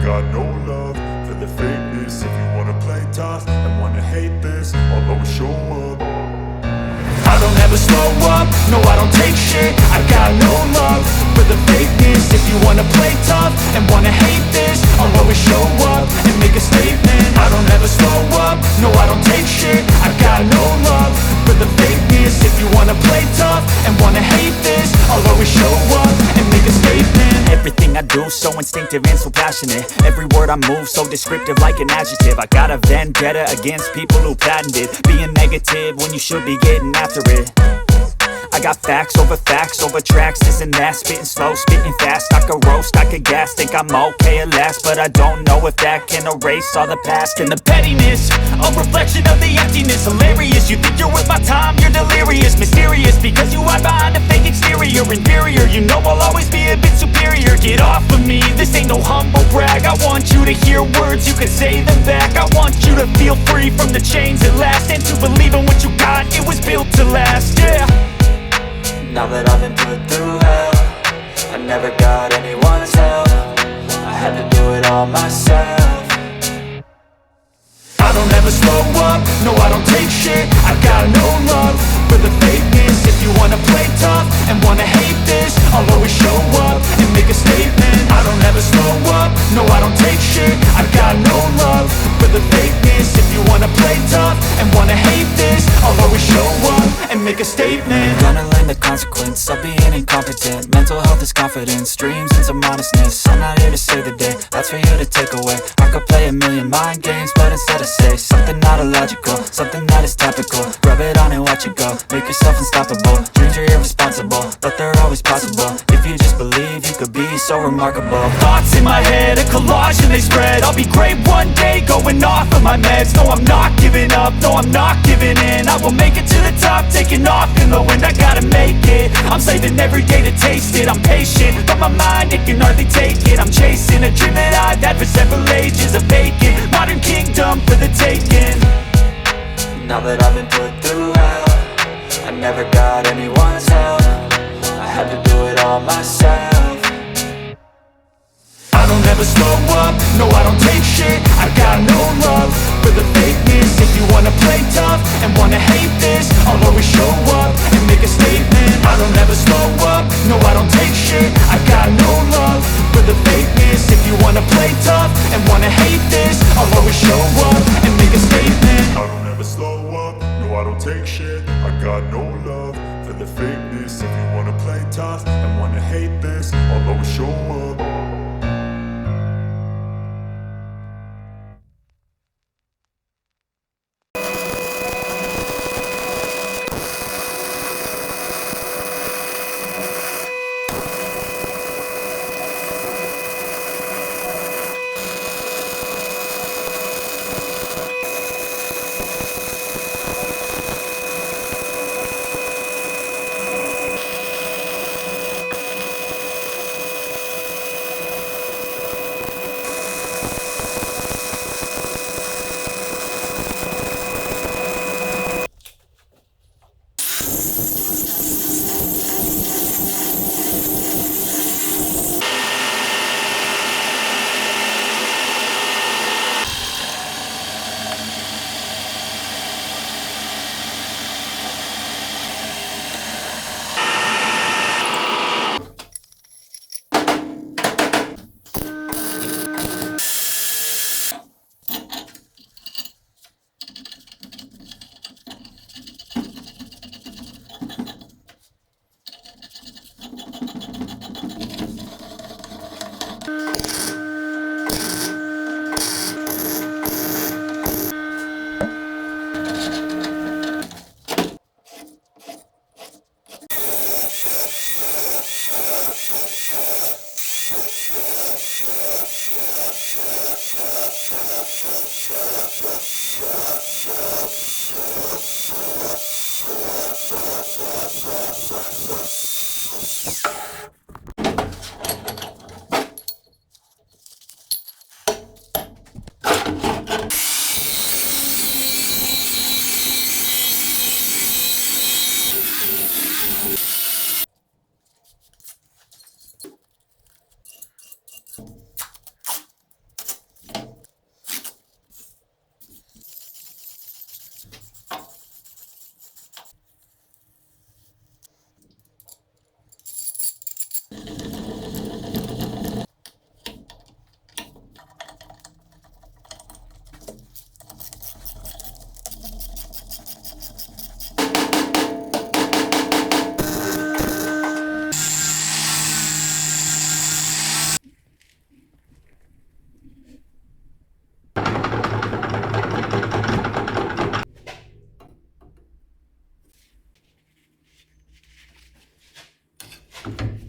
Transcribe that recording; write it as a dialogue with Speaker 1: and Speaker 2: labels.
Speaker 1: got no love for the fakeness. If you wanna play tough and wanna hate this, I'll always show up. I don't ever slow up, no I don't take shit. I got no love for the fakeness. If you wanna play tough and wanna hate this, I'll always show up and make a statement. I don't ever slow up, no I don't take shit. I got no love for the fakeness. If you wanna play tough and wanna hate this, I'll always show up and make a statement.
Speaker 2: Everything I do so instinctive and so passionate. Every word I move so descriptive like an adjective. I got a vendetta against people who patented being negative when you should be getting after it. I got facts over tracks, this and that. Spitting slow, spitting fast, I could roast, I could gas. Think I'm okay at last, but I don't know if that can erase all the past. And the pettiness, a reflection of the emptiness. Hilarious, you think you're worth my time, you're delirious. Mysterious, because you hide behind a fake exterior. Inferior, you know I'll always be a bit superior. Get off of me, this ain't no humble brag. I want you to hear words, you can say them back. I want you to feel free from the chains at last, and to believe in what you got, it was built to last, yeah.
Speaker 3: Now that I've been put through hell, I never got anyone's help. I had to do it all myself.
Speaker 1: I don't ever slow up, no I don't take shit. I got no love for the fakeness. If you wanna play tough and wanna hate this, I'll always show up and make a statement. I don't ever slow up, no I don't take shit. I got no love for the fakeness. If you wanna play tough and wanna hate this, I'll always show up and make a statement.
Speaker 3: Gonna learn the consequence of being incompetent. Mental health is confidence, dreams and some modestness. I'm not here to save the day, that's for you to take away. I could play a million mind games, but instead I say something not illogical, something that is topical. Rub it on and watch it go, make yourself unstoppable. Dreams are irresponsible, but they're always possible. If you just believe, you could be so remarkable.
Speaker 2: Thoughts in my head, a collage and they spread. I'll be great one day, going off of my meds. No, I'm not giving up, no, I'm not giving in. I will make it to the top, taking off in the wind. I gotta make it, I'm saving every day to taste it. I'm patient, but my mind, it can hardly take it. I'm chasing a dream that I've had for several ages. A vacant, modern kingdom for the taking.
Speaker 3: Now that I've been put through hell, I never got anyone's help. I had to do it all myself.
Speaker 1: I don't ever slow up, no I don't take shit. I got no love for the fakeness. If you wanna play tough and wanna hate this, I'll always show up and make a statement. I don't ever slow up, no I don't take shit. I got no love for the fakeness. If you wanna play tough and wanna hate this, I'll always show up and make a statement. I don't ever slow up, no I don't take shit. I got no love for the fakeness. If you wanna play tough and wanna hate this, I'll always show up.
Speaker 3: you.